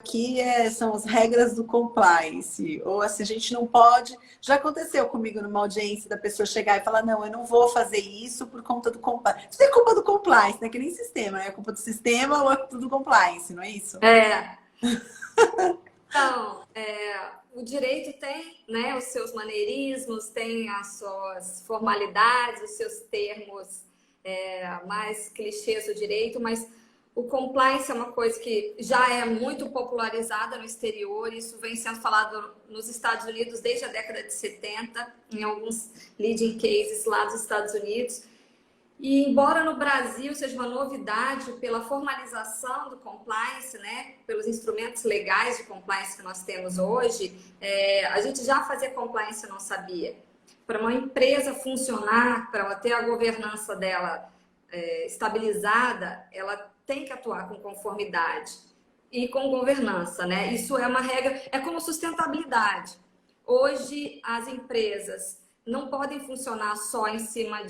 aqui são as regras do compliance. Ou assim, a gente não pode... Já aconteceu comigo numa audiência da pessoa chegar e falar, não, eu não vou fazer isso por conta do compliance. Isso é culpa do compliance, né? Que nem sistema, né? É culpa do sistema ou é culpa do compliance, não é isso? Então, o direito tem, né, os seus maneirismos, tem as suas formalidades, os seus termos mais clichês do direito, mas o compliance é uma coisa que já é muito popularizada no exterior. Isso vem sendo falado nos Estados Unidos desde a década de 70, em alguns leading cases lá dos Estados Unidos. E embora no Brasil seja uma novidade pela formalização do compliance, né, pelos instrumentos legais de compliance que nós temos hoje, a gente já fazia compliance e não sabia. Para uma empresa funcionar, para ela ter a governança dela estabilizada, ela tem que atuar com conformidade e com governança, né? Isso é uma regra, é como sustentabilidade. Hoje, as empresas não podem funcionar só em cima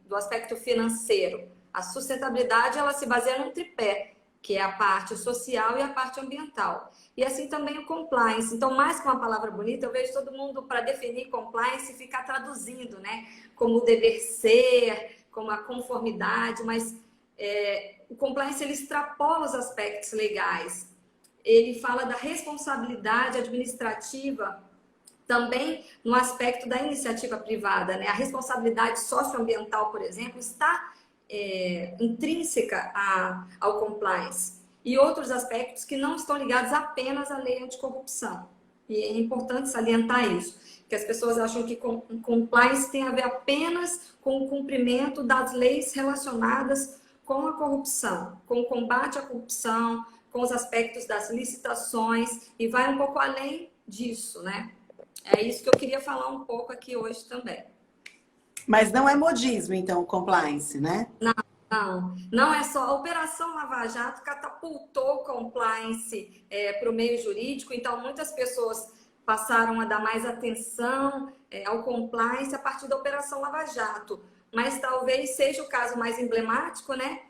do aspecto financeiro. A sustentabilidade, ela se baseia num tripé, que é a parte social e a parte ambiental. E assim também o compliance. Então, mais que uma palavra bonita, eu vejo todo mundo, para definir compliance, ficar traduzindo, né? Como o dever ser, como a conformidade, mas o compliance, ele extrapola os aspectos legais. Ele fala da responsabilidade administrativa também no aspecto da iniciativa privada, né? A responsabilidade socioambiental, por exemplo, está intrínseca ao compliance. E outros aspectos que não estão ligados apenas à lei anticorrupção. E é importante salientar isso, que as pessoas acham que compliance tem a ver apenas com o cumprimento das leis relacionadas com a corrupção, com o combate à corrupção, com os aspectos das licitações, e vai um pouco além disso, né? É isso que eu queria falar um pouco aqui hoje também. Mas não é modismo, então, o compliance, né? Não é só. A Operação Lava Jato catapultou o compliance para o meio jurídico, então muitas pessoas passaram a dar mais atenção ao compliance a partir da Operação Lava Jato. Mas talvez seja o caso mais emblemático, né?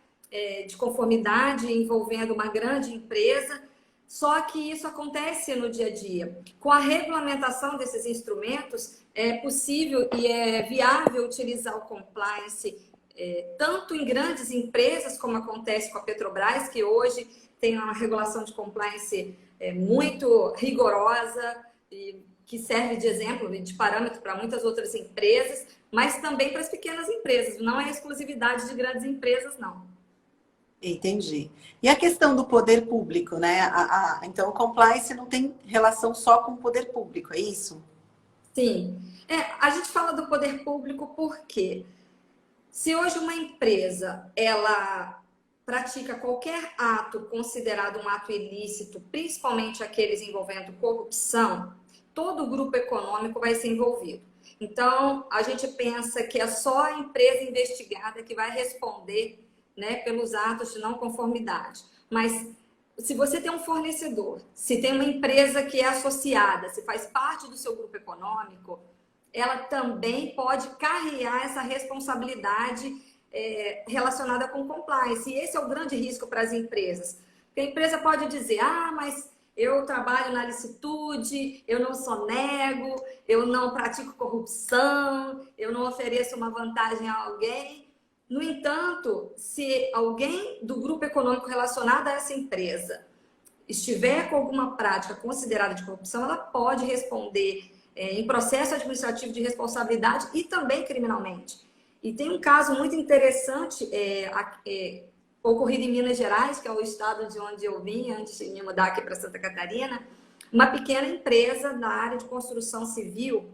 De conformidade envolvendo uma grande empresa. Só que isso acontece no dia a dia. Com a regulamentação desses instrumentos, é possível e é viável utilizar o compliance tanto em grandes empresas, como acontece com a Petrobras, que hoje tem uma regulação de compliance muito rigorosa e que serve de exemplo, de parâmetro para muitas outras empresas, mas também para as pequenas empresas. Não é exclusividade de grandes empresas, não. Entendi. E a questão do poder público, né? Então, o compliance não tem relação só com o poder público, é isso? Sim. A gente fala do poder público porque se hoje uma empresa, ela pratica qualquer ato considerado um ato ilícito, principalmente aqueles envolvendo corrupção, todo o grupo econômico vai ser envolvido. Então, a gente pensa que é só a empresa investigada que vai responder, né, pelos atos de não conformidade. Mas se você tem um fornecedor, se tem uma empresa que é associada, se faz parte do seu grupo econômico, ela também pode carregar essa responsabilidade relacionada com compliance. E esse é o grande risco para as empresas. Porque a empresa pode dizer, mas eu trabalho na licitude, eu não sonego, eu não pratico corrupção, eu não ofereço uma vantagem a alguém. No entanto, se alguém do grupo econômico relacionado a essa empresa estiver com alguma prática considerada de corrupção, ela pode responder em processo administrativo de responsabilidade e também criminalmente. E tem um caso muito interessante ocorrido em Minas Gerais, que é o estado de onde eu vim, antes de me mudar aqui para Santa Catarina. Uma pequena empresa da área de construção civil,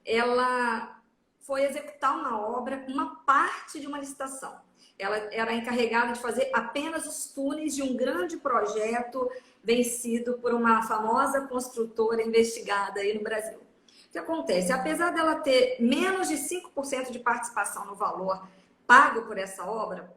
ela foi executar uma obra, uma parte de uma licitação. Ela era encarregada de fazer apenas os túneis de um grande projeto vencido por uma famosa construtora investigada aí no Brasil. O que acontece? Apesar dela ter menos de 5% de participação no valor pago por essa obra,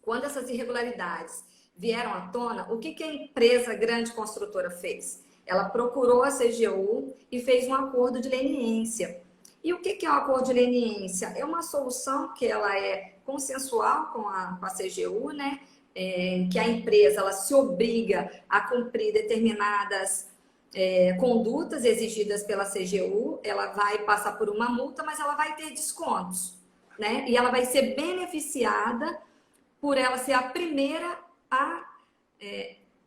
quando essas irregularidades vieram à tona, o que a empresa grande construtora fez? Ela procurou a CGU e fez um acordo de leniência. E o que é o acordo de leniência? É uma solução que ela é consensual com a CGU, né? que a empresa ela se obriga a cumprir determinadas condutas exigidas pela CGU, ela vai passar por uma multa, mas ela vai ter descontos, né? E ela vai ser beneficiada por ela ser a primeira a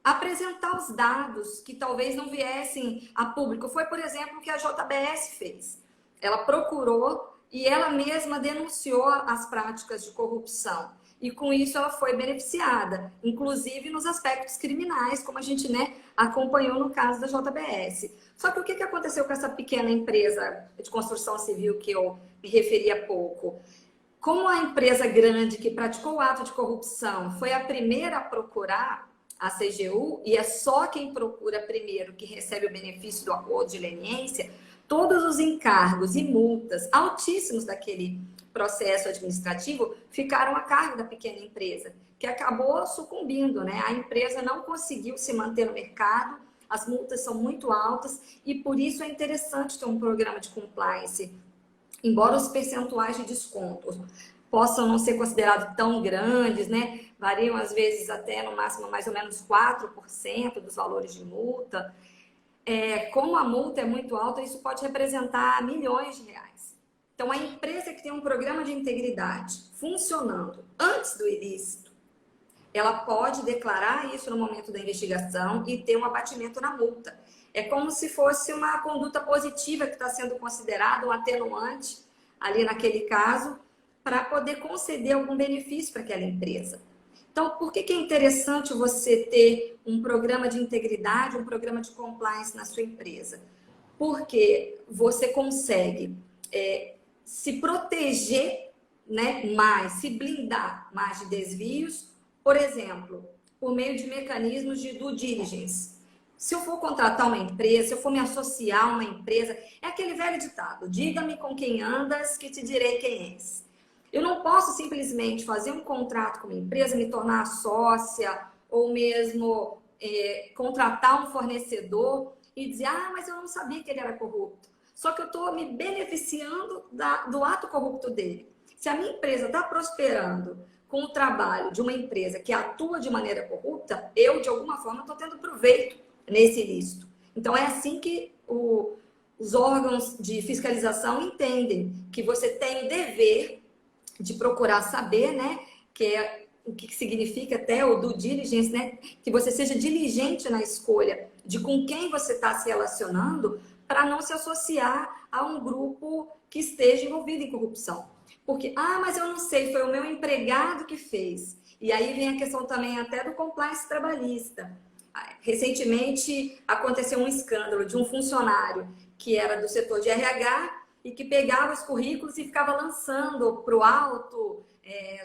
apresentar os dados que talvez não viessem a público. Foi, por exemplo, o que a JBS fez. Ela procurou e ela mesma denunciou as práticas de corrupção. E com isso ela foi beneficiada, inclusive nos aspectos criminais, como a gente, né, acompanhou no caso da JBS. Só que o que aconteceu com essa pequena empresa de construção civil que eu me referi há pouco? Como a empresa grande que praticou o ato de corrupção foi a primeira a procurar a CGU, e é só quem procura primeiro que recebe o benefício do acordo de leniência, todos os encargos e multas altíssimos daquele processo administrativo ficaram a cargo da pequena empresa, que acabou sucumbindo, né? A empresa não conseguiu se manter no mercado, as multas são muito altas e por isso é interessante ter um programa de compliance, embora os percentuais de desconto possam não ser considerados tão grandes, né? Variam às vezes até no máximo mais ou menos 4% dos valores de multa. Como a multa é muito alta, isso pode representar milhões de reais. Então, a empresa que tem um programa de integridade funcionando antes do ilícito, ela pode declarar isso no momento da investigação e ter um abatimento na multa. É como se fosse uma conduta positiva que está sendo considerada um atenuante ali naquele caso para poder conceder algum benefício para aquela empresa. Então, por que é interessante você ter um programa de integridade, um programa de compliance na sua empresa? Porque você consegue se proteger, né, mais, se blindar mais de desvios, por exemplo, por meio de mecanismos de due diligence. Se eu for contratar uma empresa, se eu for me associar a uma empresa, é aquele velho ditado, diga-me com quem andas que te direi quem és. Eu não posso simplesmente fazer um contrato com uma empresa, me tornar sócia ou mesmo contratar um fornecedor e dizer, mas eu não sabia que ele era corrupto. Só que eu estou me beneficiando do ato corrupto dele. Se a minha empresa está prosperando com o trabalho de uma empresa que atua de maneira corrupta, eu, de alguma forma, estou tendo proveito nesse ilícito. Então, é assim que os órgãos de fiscalização entendem que você tem o dever de procurar saber, né, que é o que significa até o due diligence, né, que você seja diligente na escolha de com quem você está se relacionando para não se associar a um grupo que esteja envolvido em corrupção. Porque, mas eu não sei, foi o meu empregado que fez. E aí vem a questão também até do compliance trabalhista. Recentemente aconteceu um escândalo de um funcionário que era do setor de RH e que pegava os currículos e ficava lançando para o alto,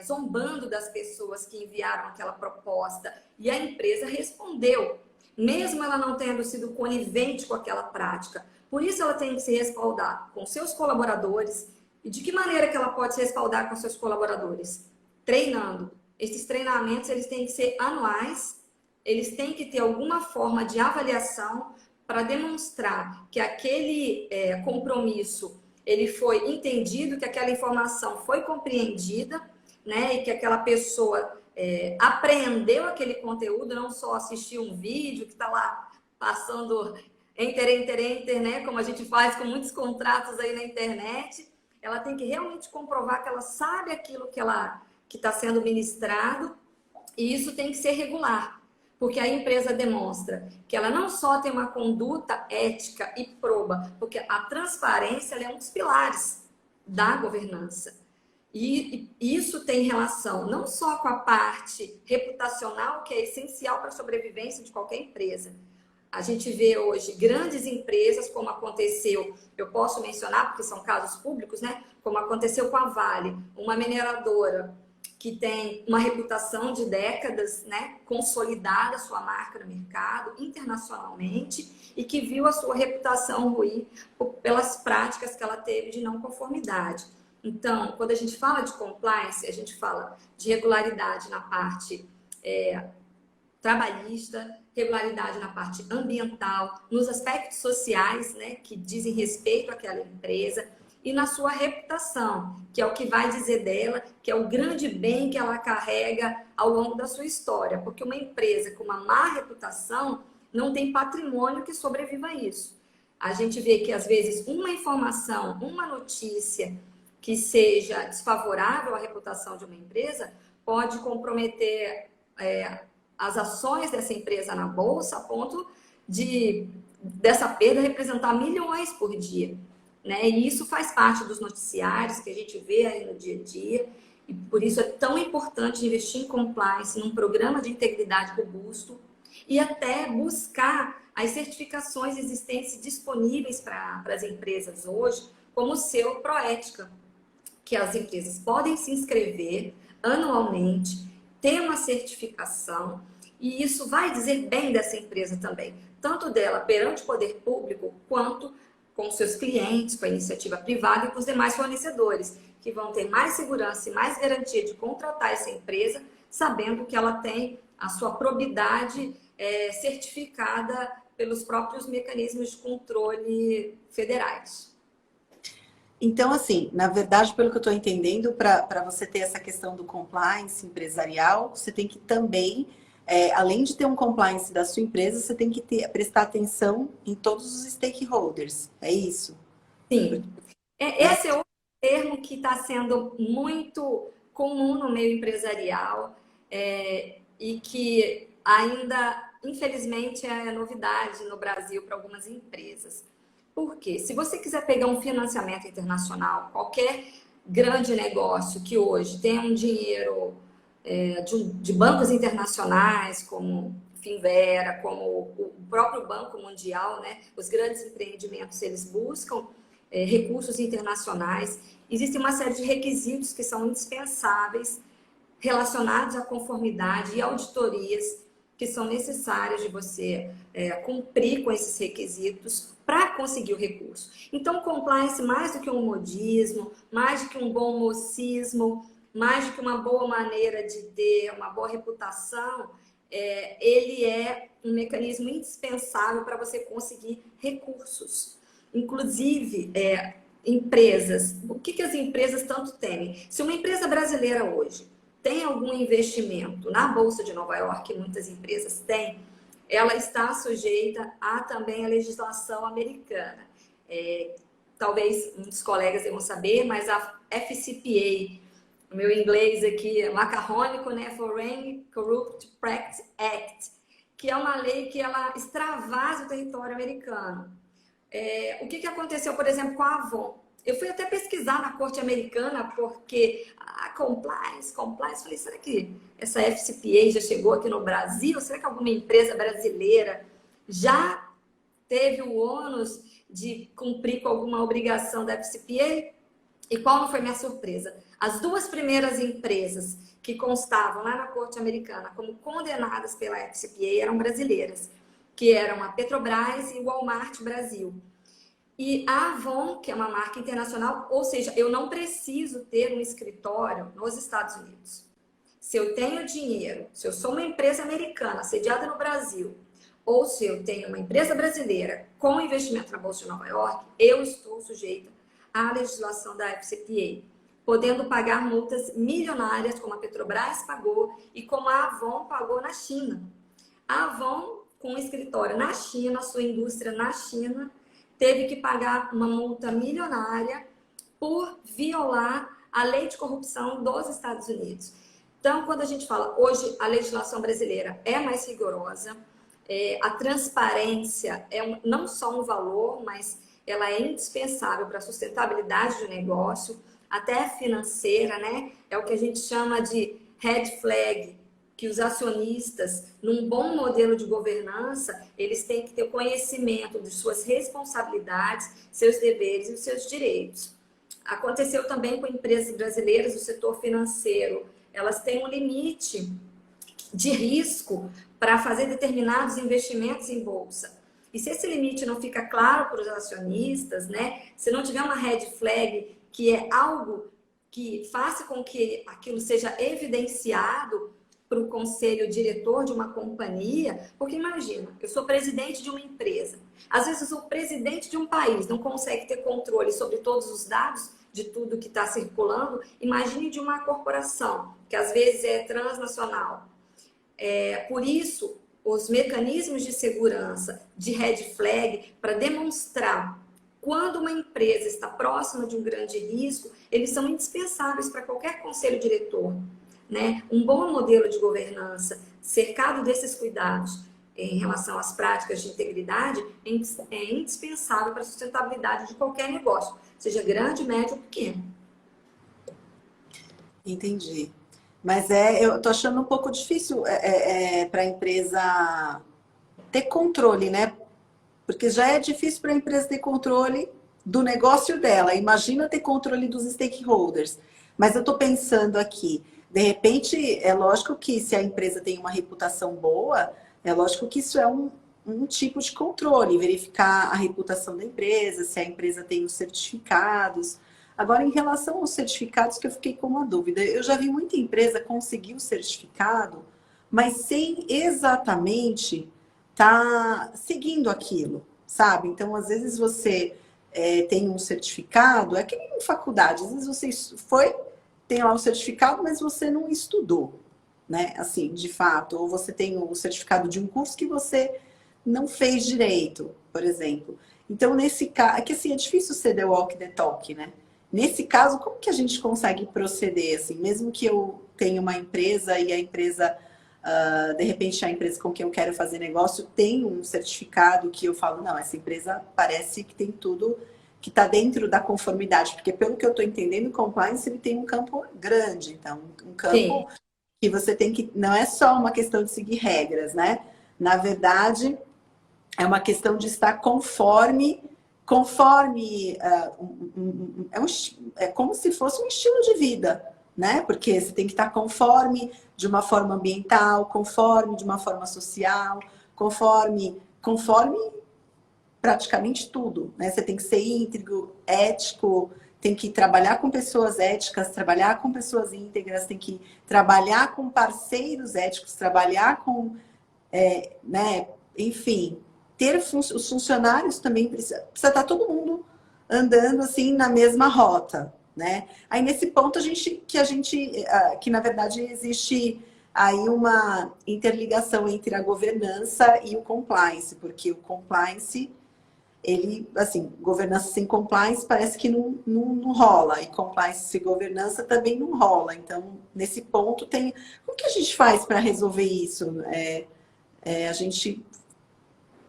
zombando das pessoas que enviaram aquela proposta. E a empresa respondeu, mesmo ela não tendo sido conivente com aquela prática. Por isso ela tem que se respaldar com seus colaboradores. E de que maneira que ela pode se respaldar com seus colaboradores? Treinando. Esses treinamentos eles têm que ser anuais, eles têm que ter alguma forma de avaliação para demonstrar que aquele compromisso ele foi entendido, que aquela informação foi compreendida, né, e que aquela pessoa apreendeu aquele conteúdo, não só assistiu um vídeo que está lá passando enter, né, como a gente faz com muitos contratos aí na internet. Ela tem que realmente comprovar que ela sabe aquilo que está sendo ministrado, e isso tem que ser regular. Porque a empresa demonstra que ela não só tem uma conduta ética e proba, porque a transparência é um dos pilares da governança. E isso tem relação não só com a parte reputacional, que é essencial para a sobrevivência de qualquer empresa. A gente vê hoje grandes empresas, como aconteceu, eu posso mencionar, porque são casos públicos, né? Como aconteceu com a Vale, uma mineradora que tem uma reputação de décadas, né, consolidada sua marca no mercado internacionalmente e que viu a sua reputação ruir pelas práticas que ela teve de não conformidade. Então, quando a gente fala de compliance, a gente fala de regularidade na parte trabalhista, regularidade na parte ambiental, nos aspectos sociais, né, que dizem respeito àquela empresa. e na sua reputação, que é o que vai dizer dela, que é o grande bem que ela carrega ao longo da sua história. Porque uma empresa com uma má reputação não tem patrimônio que sobreviva a isso. A gente vê que, às vezes, uma informação, uma notícia que seja desfavorável à reputação de uma empresa pode comprometer as ações dessa empresa na bolsa a ponto dessa perda representar milhões por dia, né? E isso faz parte dos noticiários que a gente vê aí no dia a dia, e por isso é tão importante investir em compliance, num programa de integridade robusto e até buscar as certificações existentes disponíveis para as empresas hoje, como o selo Proética, que as empresas podem se inscrever anualmente, ter uma certificação, e isso vai dizer bem dessa empresa também, tanto dela perante o poder público, quanto com seus clientes, com a iniciativa privada e com os demais fornecedores, que vão ter mais segurança e mais garantia de contratar essa empresa, sabendo que ela tem a sua probidade certificada pelos próprios mecanismos de controle federais. Então, assim, na verdade, pelo que eu estou entendendo, para você ter essa questão do compliance empresarial, você tem que também, além de ter um compliance da sua empresa, você tem que prestar atenção em todos os stakeholders. É isso? Sim. Esse é outro termo que está sendo muito comum no meio empresarial e que ainda, infelizmente, é novidade no Brasil para algumas empresas. Por quê? Se você quiser pegar um financiamento internacional, qualquer grande negócio que hoje tem um dinheiro de bancos internacionais, como Finvera, como o próprio Banco Mundial, né? Os grandes empreendimentos, eles buscam recursos internacionais. Existe uma série de requisitos que são indispensáveis relacionados à conformidade e auditorias que são necessárias de você cumprir com esses requisitos para conseguir o recurso. Então, compliance, mais do que um modismo, mais do que um bom mocismo, mais do que uma boa maneira de ter uma boa reputação, ele é um mecanismo indispensável para você conseguir recursos. Inclusive, empresas. O que as empresas tanto temem? Se uma empresa brasileira hoje tem algum investimento na Bolsa de Nova York, que muitas empresas têm, ela está sujeita também à legislação americana. Talvez muitos colegas devam saber, mas a FCPA, o meu inglês aqui é macarrônico, né? Foreign Corrupt Practice Act, que é uma lei que ela extravasa o território americano. O que aconteceu, por exemplo, com a Avon? Eu fui até pesquisar na corte americana, porque compliance, falei, será que essa FCPA já chegou aqui no Brasil? Será que alguma empresa brasileira já teve o ônus de cumprir com alguma obrigação da FCPA? E qual não foi minha surpresa? As duas primeiras empresas que constavam lá na corte americana como condenadas pela FCPA eram brasileiras, que eram a Petrobras e o Walmart Brasil. E a Avon, que é uma marca internacional, ou seja, eu não preciso ter um escritório nos Estados Unidos. Se eu tenho dinheiro, se eu sou uma empresa americana sediada no Brasil, ou se eu tenho uma empresa brasileira com investimento na Bolsa de Nova York, eu estou sujeita à legislação da FCPA, podendo pagar multas milionárias, como a Petrobras pagou e como a Avon pagou na China. A Avon, com um escritório na China, sua indústria na China, teve que pagar uma multa milionária por violar a lei de corrupção dos Estados Unidos. Então, quando a gente fala, hoje a legislação brasileira é mais rigorosa, a transparência não só um valor, mas ela é indispensável para a sustentabilidade do negócio, até financeira, né? É o que a gente chama de red flag, que os acionistas, num bom modelo de governança, eles têm que ter conhecimento de suas responsabilidades, seus deveres e os seus direitos. Aconteceu também com empresas brasileiras do setor financeiro. Elas têm um limite de risco para fazer determinados investimentos em bolsa. E se esse limite não fica claro para os acionistas, né? Se não tiver uma red flag, que é algo que faça com que aquilo seja evidenciado para o conselho diretor de uma companhia, porque imagina, eu sou presidente de uma empresa, Às vezes o presidente de um país não consegue ter controle sobre todos os dados de tudo que está circulando. Imagine de uma corporação, que às vezes é transnacional. Por isso, os mecanismos de segurança, de red flag, para demonstrar quando uma empresa está próxima de um grande risco, eles são indispensáveis para qualquer conselho diretor, né? Um bom modelo de governança, cercado desses cuidados em relação às práticas de integridade, é indispensável para a sustentabilidade de qualquer negócio, seja grande, médio ou pequeno. Entendi. Mas eu tô achando um pouco difícil para a empresa ter controle, né? Porque já é difícil para a empresa ter controle do negócio dela. Imagina ter controle dos stakeholders. Mas eu estou pensando aqui, de repente, é lógico que se a empresa tem uma reputação boa, é lógico que isso é um tipo de controle, verificar a reputação da empresa, se a empresa tem os certificados. Agora, em relação aos certificados, que eu fiquei com uma dúvida. Eu já vi muita empresa conseguir o certificado, mas sem exatamente estar seguindo aquilo, sabe? Então, às vezes você tem um certificado, é que nem em faculdade. Às vezes você tem lá um certificado, mas você não estudou, né? Assim, de fato. Ou você tem o certificado de um curso que você não fez direito, por exemplo. Então, nesse caso, é que assim, é difícil ser the walk the talk, né? Nesse caso, como que a gente consegue proceder, assim, mesmo que eu tenha uma empresa e a empresa, de repente a empresa com quem eu quero fazer negócio tem um certificado que eu falo, não, essa empresa parece que tem tudo que está dentro da conformidade, porque pelo que eu estou entendendo, o compliance ele tem um campo grande, então um campo Sim. que você tem que, não é só uma questão de seguir regras, né? Na verdade, é uma questão de estar conforme é como se fosse um estilo de vida, né? Porque você tem que estar conforme de uma forma ambiental, conforme de uma forma social, conforme praticamente tudo, né? Você tem que ser íntegro, ético, tem que trabalhar com pessoas éticas, trabalhar com pessoas íntegras, tem que trabalhar com parceiros éticos, trabalhar com, né? Enfim, os funcionários também precisa estar todo mundo andando assim na mesma rota, né? Aí nesse ponto que na verdade existe aí uma interligação entre a governança e o compliance, porque o compliance ele, assim, governança sem compliance parece que não rola, e compliance sem governança também não rola. Então, nesse ponto tem. Como que a gente faz para resolver isso? A gente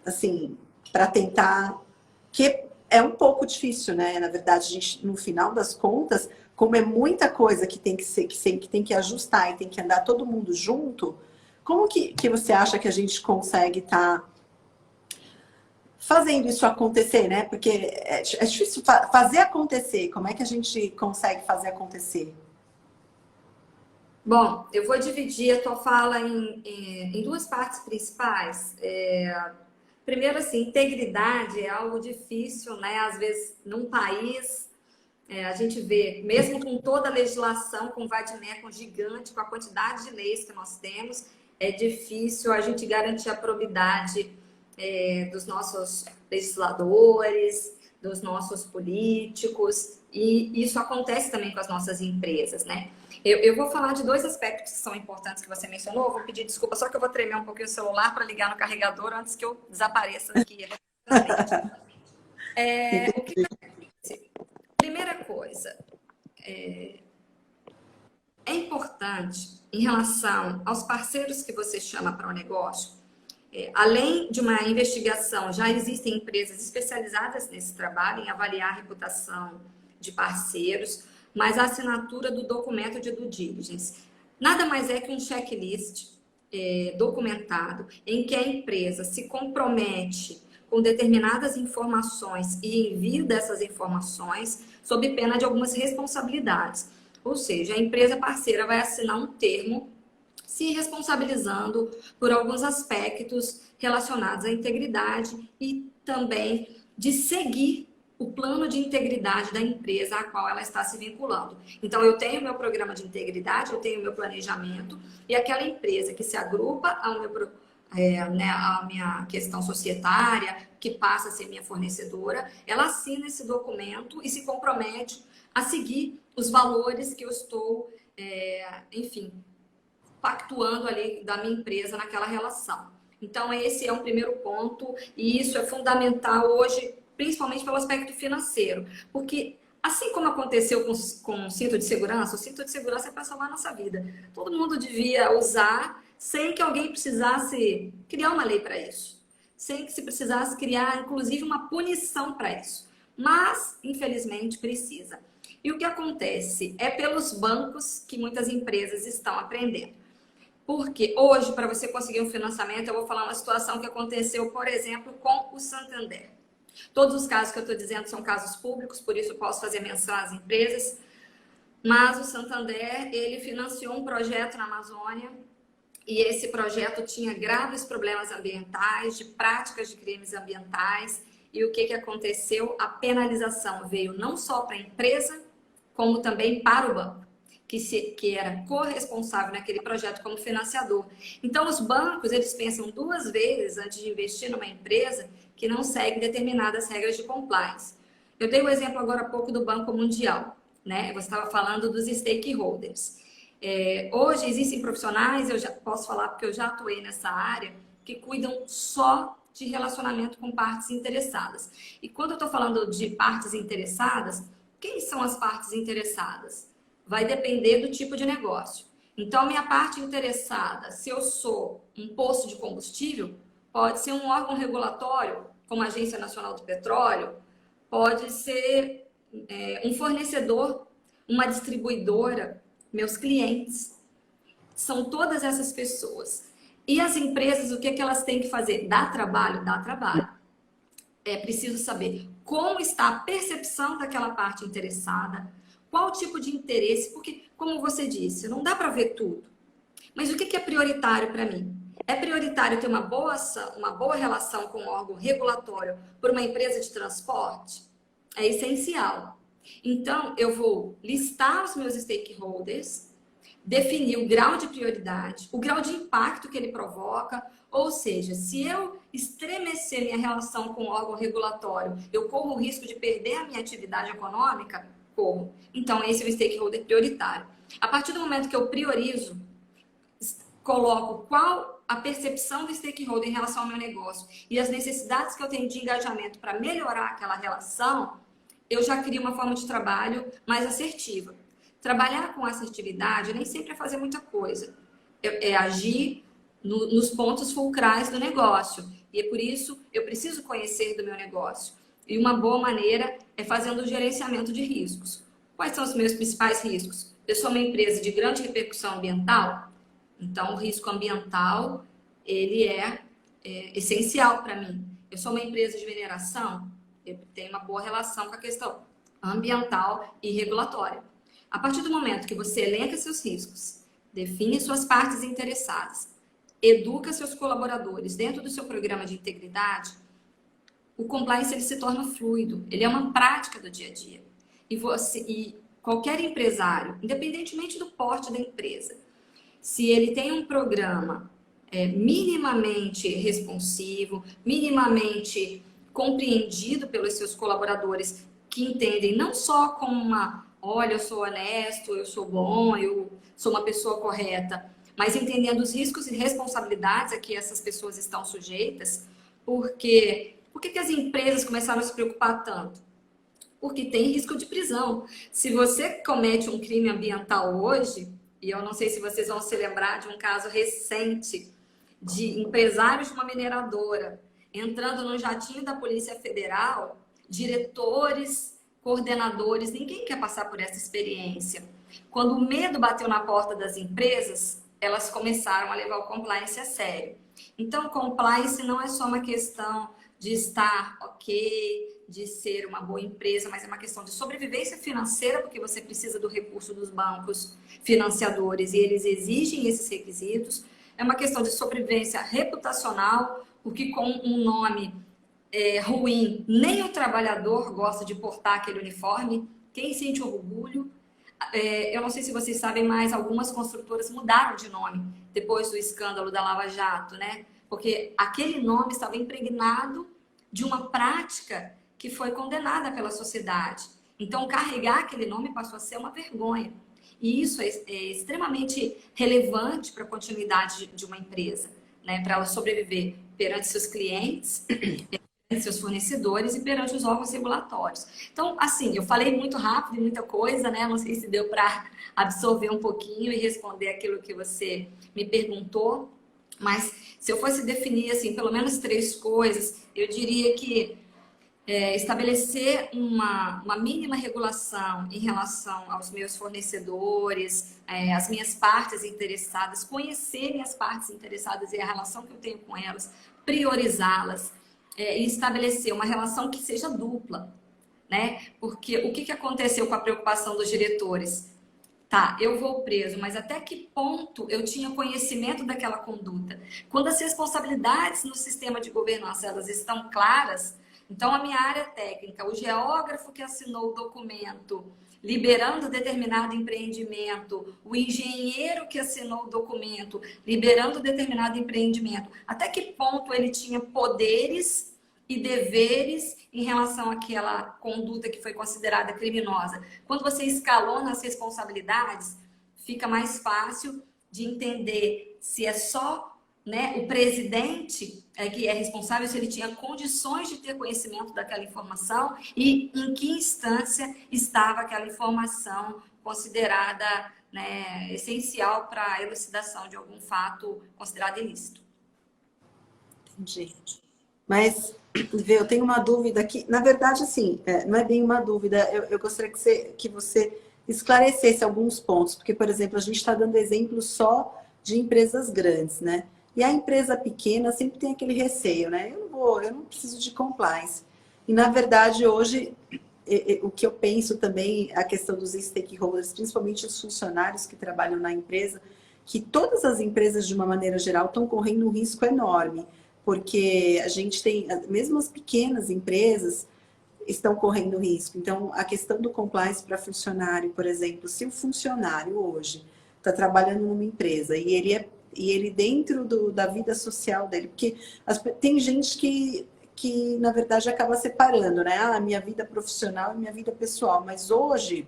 assim, para tentar, que é um pouco difícil, né? Na verdade, a gente, no final das contas, como é muita coisa que tem que ser, que tem que ajustar e tem que andar todo mundo junto, como que você acha que a gente consegue estar fazendo isso acontecer, né? Porque é difícil fazer acontecer. Como é que a gente consegue fazer acontecer? Bom, eu vou dividir a tua fala em duas partes principais. Primeiro, assim, integridade é algo difícil, né? Às vezes, num país, a gente vê, mesmo com toda a legislação, com o vade-mecum gigante, com a quantidade de leis que nós temos, é difícil a gente garantir a probidade dos nossos legisladores, dos nossos políticos, e isso acontece também com as nossas empresas, né? Eu vou falar de dois aspectos que são importantes que você mencionou. Eu vou pedir desculpa, só que eu vou tremer um pouquinho o celular para ligar no carregador antes que eu desapareça aqui. O que acontece? Primeira coisa, é importante em relação aos parceiros que você chama para o negócio. Além de uma investigação, já existem empresas especializadas nesse trabalho, em avaliar a reputação de parceiros, mas a assinatura do documento de due diligence nada mais é que um checklist documentado em que a empresa se compromete com determinadas informações e envio dessas informações sob pena de algumas responsabilidades. Ou seja, a empresa parceira vai assinar um termo se responsabilizando por alguns aspectos relacionados à integridade e também de seguir o plano de integridade da empresa a qual ela está se vinculando. Então, eu tenho meu programa de integridade, eu tenho meu planejamento, e aquela empresa que se agrupa né, a minha questão societária, que passa a ser minha fornecedora, ela assina esse documento e se compromete a seguir os valores que eu estou, enfim, pactuando ali da minha empresa naquela relação. Então, esse é um primeiro ponto e isso é fundamental hoje, principalmente pelo aspecto financeiro, porque assim como aconteceu com o cinto de segurança, o cinto de segurança é para salvar a nossa vida. Todo mundo devia usar sem que alguém precisasse criar uma lei para isso, sem que se precisasse criar, inclusive, uma punição para isso. Mas, infelizmente, precisa. E o que acontece? É pelos bancos que muitas empresas estão aprendendo. Porque hoje, para você conseguir um financiamento, eu vou falar uma situação que aconteceu, por exemplo, com o Santander. Todos os casos que eu estou dizendo são casos públicos, por isso eu posso fazer menção às empresas. Mas o Santander, ele financiou um projeto na Amazônia e esse projeto tinha graves problemas ambientais, de práticas de crimes ambientais. E o que aconteceu? A penalização veio não só para a empresa, como também para o banco, que era corresponsável naquele projeto como financiador. Então, os bancos, eles pensam duas vezes antes de investir numa empresa que não segue determinadas regras de compliance. Eu dei o exemplo agora há pouco do Banco Mundial, né? Você estava falando dos stakeholders. Hoje existem profissionais, eu já posso falar porque eu já atuei nessa área, que cuidam só de relacionamento com partes interessadas. E quando eu estou falando de partes interessadas, quem são as partes interessadas? Vai depender do tipo de negócio. Então, minha parte interessada, se eu sou um posto de combustível, pode ser um órgão regulatório, como a Agência Nacional do Petróleo, pode ser um fornecedor, uma distribuidora, meus clientes. São todas essas pessoas. E as empresas, o que é que elas têm que fazer? Dá trabalho? Dá trabalho. É preciso saber como está a percepção daquela parte interessada, qual tipo de interesse, porque, como você disse, não dá para ver tudo. Mas o que é prioritário para mim? É prioritário ter uma boa relação com o órgão regulatório por uma empresa de transporte? É essencial. Então, eu vou listar os meus stakeholders, definir o grau de prioridade, o grau de impacto que ele provoca, ou seja, se eu estremecer minha relação com o órgão regulatório, eu corro o risco de perder a minha atividade econômica? Corro. Então, esse é o stakeholder prioritário. A partir do momento que eu priorizo, coloco qual a percepção do stakeholder em relação ao meu negócio e as necessidades que eu tenho de engajamento para melhorar aquela relação, eu já crio uma forma de trabalho mais assertiva. Trabalhar com assertividade nem sempre é fazer muita coisa. É agir nos pontos fulcrais do negócio. E é por isso eu preciso conhecer do meu negócio. E uma boa maneira é fazendo o gerenciamento de riscos. Quais são os meus principais riscos? Eu sou uma empresa de grande repercussão ambiental, então o risco ambiental ele é essencial para mim. Eu sou uma empresa de mineração, eu tenho uma boa relação com a questão ambiental e regulatória. A partir do momento que você elenca seus riscos, define suas partes interessadas, educa seus colaboradores dentro do seu programa de integridade, o compliance ele se torna fluido, ele é uma prática do dia a dia. E qualquer empresário, independentemente do porte da empresa, se ele tem um programa minimamente responsivo, minimamente compreendido pelos seus colaboradores, que entendem não só como olha, eu sou honesto, eu sou bom, eu sou uma pessoa correta, mas entendendo os riscos e responsabilidades a que essas pessoas estão sujeitas, porque por que as empresas começaram a se preocupar tanto? Porque tem risco de prisão. Se você comete um crime ambiental hoje, e eu não sei se vocês vão se lembrar de um caso recente de empresários de uma mineradora entrando no jatinho da Polícia Federal, diretores, coordenadores, ninguém quer passar por essa experiência. Quando o medo bateu na porta das empresas, elas começaram a levar o compliance a sério. Então, compliance não é só uma questão de estar ok, de ser uma boa empresa, mas é uma questão de sobrevivência financeira, porque você precisa do recurso dos bancos financiadores e eles exigem esses requisitos. É uma questão de sobrevivência reputacional, porque com um nome ruim, nem o trabalhador gosta de portar aquele uniforme. Quem sente orgulho? Eu não sei se vocês sabem, mas algumas construtoras mudaram de nome depois do escândalo da Lava Jato, né? porque aquele nome estava impregnado de uma prática que foi condenada pela sociedade. Então, carregar aquele nome passou a ser uma vergonha. E isso é extremamente relevante para a continuidade de uma empresa, né? Para ela sobreviver perante seus clientes, perante seus fornecedores e perante os órgãos regulatórios. Então, assim, eu falei muito rápido e muita coisa, né? Não sei se deu para absorver um pouquinho e responder aquilo que você me perguntou, mas se eu fosse definir, assim, pelo menos 3 coisas, eu diria que estabelecer uma mínima regulação em relação aos meus fornecedores, as minhas partes interessadas, conhecerem as partes interessadas e a relação que eu tenho com elas, priorizá-las, e estabelecer uma relação que seja dupla, né? Porque o que aconteceu com a preocupação dos diretores? Tá, eu vou preso, mas até que ponto eu tinha conhecimento daquela conduta? Quando as responsabilidades no sistema de governança elas estão claras, então a minha área técnica, o geógrafo que assinou o documento liberando determinado empreendimento, o engenheiro que assinou o documento liberando determinado empreendimento, até que ponto ele tinha poderes e deveres em relação àquela conduta que foi considerada criminosa. Quando você escalona as responsabilidades, fica mais fácil de entender se é só, né, o presidente que é responsável, se ele tinha condições de ter conhecimento daquela informação e em que instância estava aquela informação considerada, né, essencial para a elucidação de algum fato considerado ilícito. Entendi. Mas, vê, eu tenho uma dúvida aqui. Na verdade, assim, não é bem uma dúvida. Eu gostaria que você esclarecesse alguns pontos. Porque, por exemplo, a gente está dando exemplo só de empresas grandes, né? E a empresa pequena sempre tem aquele receio, né? Eu não preciso de compliance. E, na verdade, hoje, o que eu penso também, a questão dos stakeholders, principalmente os funcionários que trabalham na empresa, que todas as empresas, de uma maneira geral, estão correndo um risco enorme. Porque a gente tem, mesmo as pequenas empresas estão correndo risco. Então, a questão do compliance para funcionário, por exemplo, se o funcionário hoje está trabalhando numa empresa e ele dentro da vida social dele, porque tem gente que, na verdade, acaba separando, né? Ah, minha vida profissional e minha vida pessoal. Mas hoje,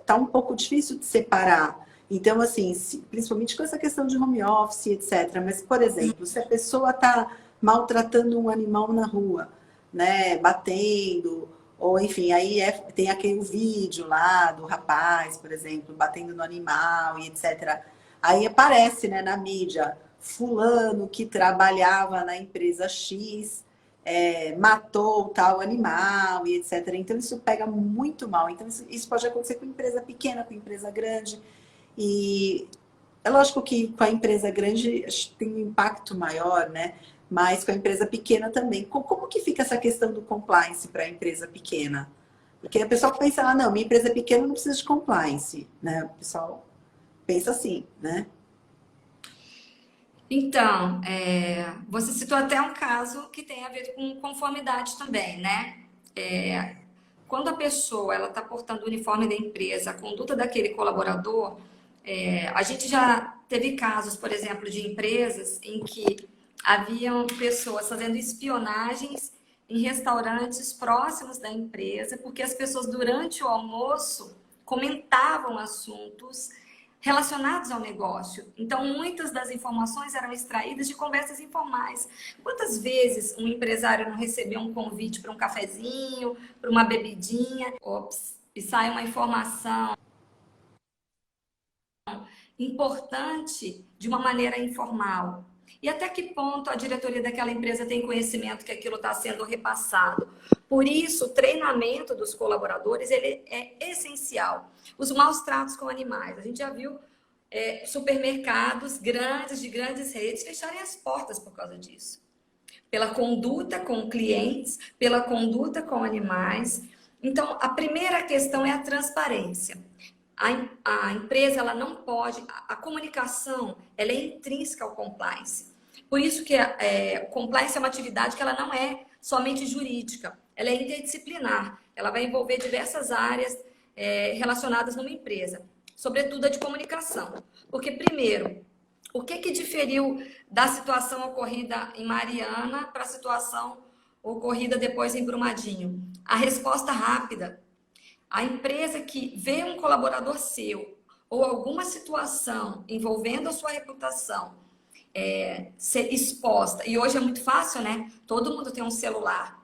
tá um pouco difícil de separar. Então, assim, principalmente com essa questão de home office, etc. Mas, por exemplo, se a pessoa está maltratando um animal na rua, né, batendo, ou enfim, aí tem aquele vídeo lá do rapaz, por exemplo, batendo no animal e etc. Aí aparece, né, na mídia, fulano que trabalhava na empresa X, matou tal animal e etc. Então, isso pega muito mal. Então, isso pode acontecer com empresa pequena, com empresa grande. E é lógico que com a empresa grande tem um impacto maior, né? Mas com a empresa pequena também. Como que fica essa questão do compliance para a empresa pequena? Porque a pessoa pensa, ah, não, minha empresa é pequena, não precisa de compliance, né? O pessoal pensa assim, né? Então, você citou até um caso que tem a ver com conformidade também, né? Quando a pessoa ela está portando o uniforme da empresa, a conduta daquele colaborador, a gente já teve casos, por exemplo, de empresas em que haviam pessoas fazendo espionagens em restaurantes próximos da empresa, porque as pessoas durante o almoço comentavam assuntos relacionados ao negócio. Então, muitas das informações eram extraídas de conversas informais. Quantas vezes um empresário não recebeu um convite para um cafezinho, para uma bebidinha, e sai uma informação importante de uma maneira informal? E até que ponto a diretoria daquela empresa tem conhecimento que aquilo está sendo repassado? Por isso, o treinamento dos colaboradores ele é essencial. Os maus tratos com animais. A gente já viu supermercados grandes, de grandes redes, fecharem as portas por causa disso. Pela conduta com clientes, pela conduta com animais. Então, a primeira questão é a transparência. A empresa ela não pode, a comunicação ela é intrínseca ao compliance. Por isso que o compliance é uma atividade que ela não é somente jurídica, ela é interdisciplinar, ela vai envolver diversas áreas relacionadas numa empresa, sobretudo a de comunicação. Porque, primeiro, O que diferiu da situação ocorrida em Mariana para a situação ocorrida depois em Brumadinho? A resposta rápida. A empresa que vê um colaborador seu ou alguma situação envolvendo a sua reputação ser exposta, e hoje é muito fácil, né? Todo mundo tem um celular.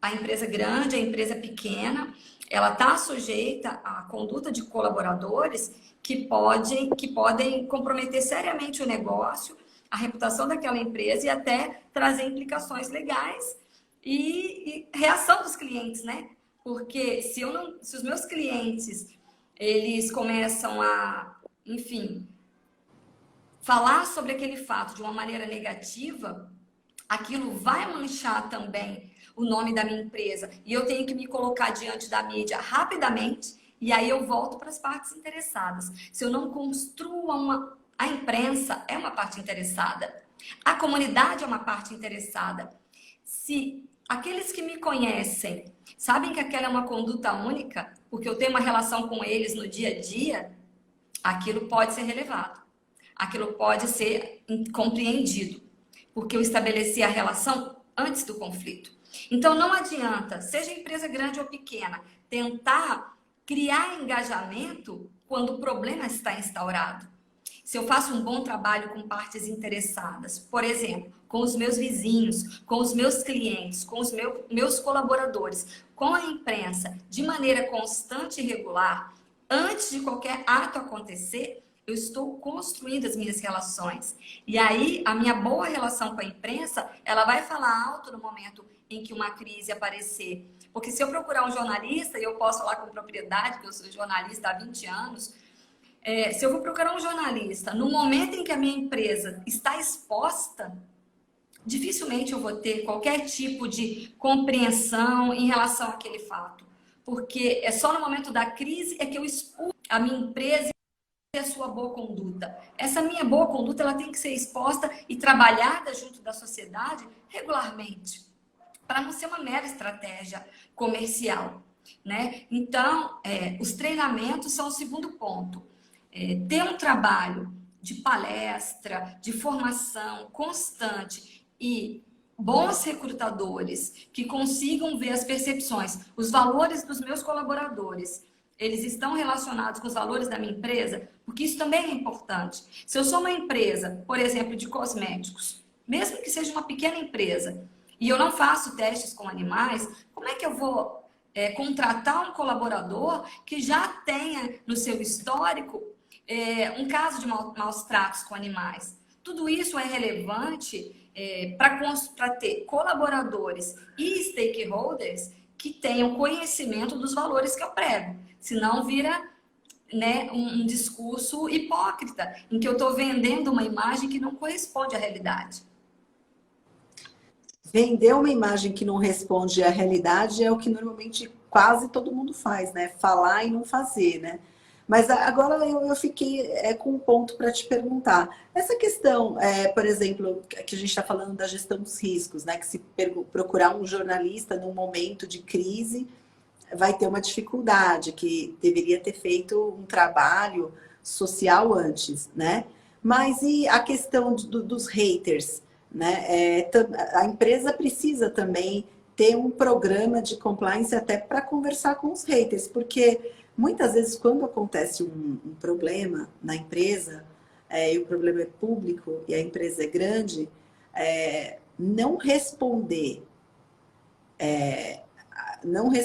A empresa grande, a empresa pequena, ela está sujeita à conduta de colaboradores que podem comprometer seriamente o negócio, a reputação daquela empresa e até trazer implicações legais e reação dos clientes, né? Porque se os meus clientes eles começam a, enfim, falar sobre aquele fato de uma maneira negativa, aquilo vai manchar também o nome da minha empresa e eu tenho que me colocar diante da mídia rapidamente e aí eu volto para as partes interessadas. Se eu não construo a imprensa é uma parte interessada, a comunidade é uma parte interessada. Se aqueles que me conhecem sabem que aquela é uma conduta única, porque eu tenho uma relação com eles no dia a dia, aquilo pode ser relevado, aquilo pode ser compreendido, porque eu estabeleci a relação antes do conflito. Então, não adianta, seja empresa grande ou pequena, tentar criar engajamento quando o problema está instaurado. Se eu faço um bom trabalho com partes interessadas, por exemplo, com os meus vizinhos, com os meus clientes, com os meus colaboradores, com a imprensa, de maneira constante e regular, antes de qualquer ato acontecer, eu estou construindo as minhas relações. E aí, a minha boa relação com a imprensa, ela vai falar alto no momento em que uma crise aparecer. Porque se eu procurar um jornalista, e eu posso falar com propriedade, que eu sou jornalista há 20 anos, se eu vou procurar um jornalista no momento em que a minha empresa está exposta, dificilmente eu vou ter qualquer tipo de compreensão em relação àquele fato. Porque é só no momento da crise é que eu expulso a minha empresa e a sua boa conduta. Essa minha boa conduta ela tem que ser exposta e trabalhada junto da sociedade regularmente, para não ser uma mera estratégia comercial, né? Então, os treinamentos são o segundo ponto. Ter um trabalho de palestra, de formação constante e bons recrutadores que consigam ver as percepções, os valores dos meus colaboradores, eles estão relacionados com os valores da minha empresa, porque isso também é importante. Se eu sou uma empresa, por exemplo, de cosméticos, mesmo que seja uma pequena empresa, e eu não faço testes com animais, como é que eu vou contratar um colaborador que já tenha no seu histórico um caso de maus tratos com animais? Tudo isso é relevante para ter colaboradores e stakeholders que tenham conhecimento dos valores que eu prego. Senão vira, né, um discurso hipócrita, em que eu estou vendendo uma imagem que não corresponde à realidade. Vender uma imagem que não responde à realidade é o que normalmente quase todo mundo faz, né? Falar e não fazer, né? Mas agora eu fiquei com um ponto para te perguntar. Essa questão, por exemplo, que a gente está falando da gestão dos riscos, né? Que se procurar um jornalista num momento de crise, vai ter uma dificuldade, que deveria ter feito um trabalho social antes, né? Mas e a questão dos haters? Né? A empresa precisa também ter um programa de compliance até para conversar com os haters, porque muitas vezes quando acontece um problema na empresa, e o problema é público e a empresa é grande, não responder,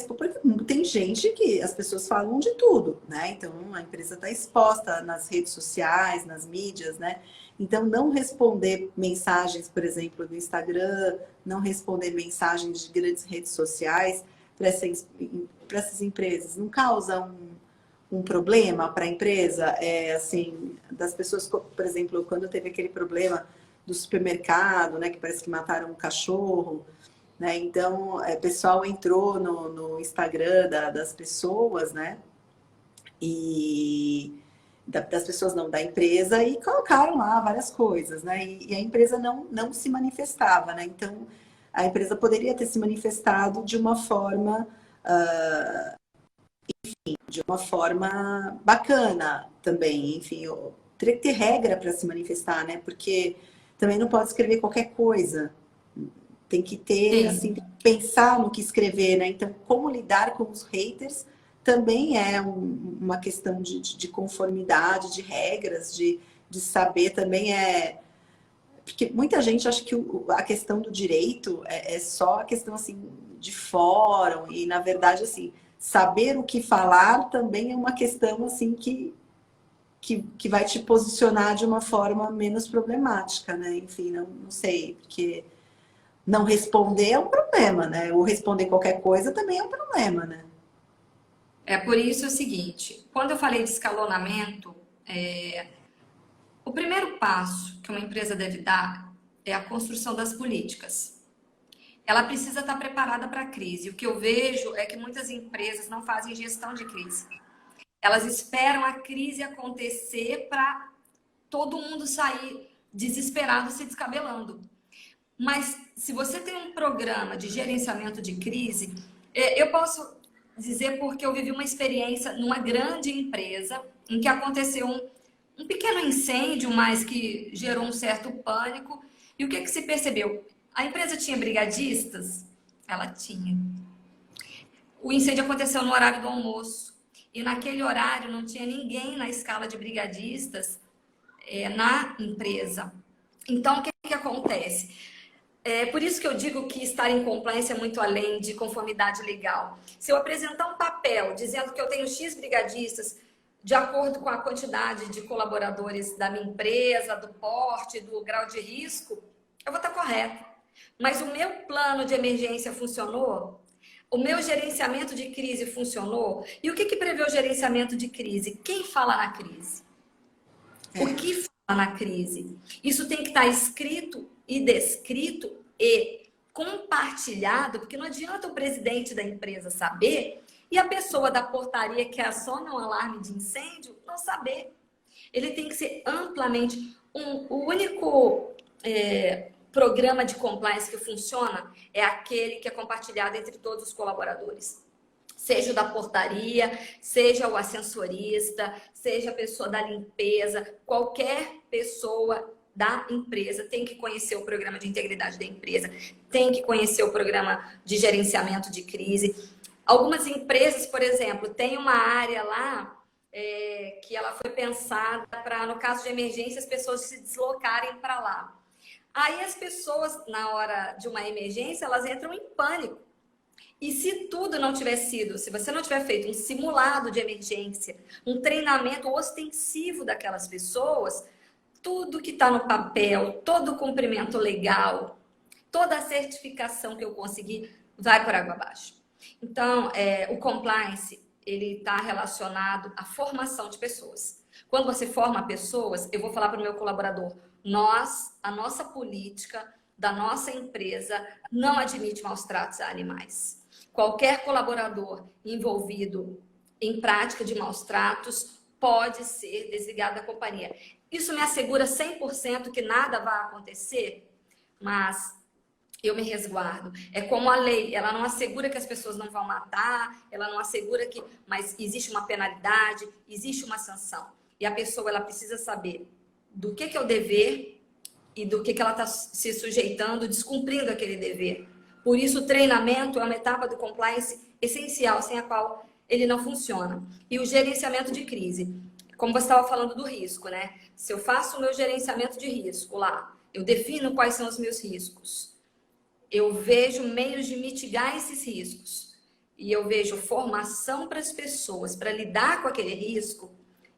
porque tem gente que as pessoas falam de tudo, né? Então a empresa está exposta nas redes sociais, nas mídias, né? Então, não responder mensagens, por exemplo, do Instagram, não responder mensagens de grandes redes sociais para essas empresas, não causa um problema para a empresa? Assim, das pessoas, por exemplo, quando teve aquele problema do supermercado, né, que parece que mataram um cachorro, né? Então, o pessoal entrou no Instagram das pessoas, né? Das pessoas não, da empresa, e colocaram lá várias coisas, né? E a empresa não se manifestava, né? Então, a empresa poderia ter se manifestado de uma forma, enfim, de uma forma bacana também, enfim, teria que ter regra para se manifestar, né? Porque também não pode escrever qualquer coisa. Tem que ter, assim, pensar no que escrever, né? Então, como lidar com os haters também é uma questão de conformidade, de regras, de saber também porque muita gente acha que a questão do direito é só a questão, assim, de fórum. E, na verdade, assim, saber o que falar também é uma questão, assim, que vai te posicionar de uma forma menos problemática, né? Enfim, não sei, porque não responder é um problema, né? Ou responder qualquer coisa também é um problema, né? É por isso o seguinte, quando eu falei de escalonamento, o primeiro passo que uma empresa deve dar é a construção das políticas. Ela precisa estar preparada para a crise. O que eu vejo é que muitas empresas não fazem gestão de crise. Elas esperam a crise acontecer para todo mundo sair desesperado, se descabelando. Mas se você tem um programa de gerenciamento de crise, eu posso dizer porque eu vivi uma experiência numa grande empresa em que aconteceu um pequeno incêndio, mas que gerou um certo pânico. E o que se percebeu? A empresa tinha brigadistas? Ela tinha. O incêndio aconteceu no horário do almoço. E naquele horário não tinha ninguém na escala de brigadistas na empresa. Então, o que acontece? É por isso que eu digo que estar em compliance é muito além de conformidade legal. Se eu apresentar um papel dizendo que eu tenho X brigadistas, de acordo com a quantidade de colaboradores da minha empresa, do porte, do grau de risco, eu vou estar correto. Mas o meu plano de emergência funcionou? O meu gerenciamento de crise funcionou? E o que prevê o gerenciamento de crise? Quem fala na crise? O que fala na crise? Isso tem que estar escrito e descrito e compartilhado, porque não adianta o presidente da empresa saber e a pessoa da portaria que aciona um alarme de incêndio não saber. Ele tem que ser amplamente o único programa de compliance que funciona é aquele que é compartilhado entre todos os colaboradores. Seja o da portaria, seja o ascensorista, seja a pessoa da limpeza, qualquer pessoa da empresa tem que conhecer o programa de integridade da empresa, tem que conhecer o programa de gerenciamento de crise. Algumas empresas, por exemplo, tem uma área lá que ela foi pensada para, no caso de emergência, as pessoas se deslocarem para lá. Aí as pessoas, na hora de uma emergência, elas entram em pânico. E se tudo não tiver sido, se você não tiver feito um simulado de emergência, um treinamento ostensivo daquelas pessoas, tudo que está no papel, todo o cumprimento legal, toda a certificação que eu conseguir, vai por água abaixo. Então, o compliance, ele está relacionado à formação de pessoas. Quando você forma pessoas, eu vou falar para o meu colaborador, a nossa política da nossa empresa não admite maus tratos a animais. Qualquer colaborador envolvido em prática de maus tratos pode ser desligado da companhia. Isso me assegura 100% que nada vai acontecer, mas eu me resguardo. É como a lei, ela não assegura que as pessoas não vão matar, ela não assegura que... Mas existe uma penalidade, existe uma sanção. E a pessoa, ela precisa saber do que é o dever e do que ela está se sujeitando, descumprindo aquele dever. Por isso, o treinamento é uma etapa do compliance essencial, sem a qual ele não funciona. E o gerenciamento de crise. Como você estava falando do risco, né? Se eu faço o meu gerenciamento de risco lá, eu defino quais são os meus riscos, eu vejo meios de mitigar esses riscos e eu vejo formação para as pessoas para lidar com aquele risco,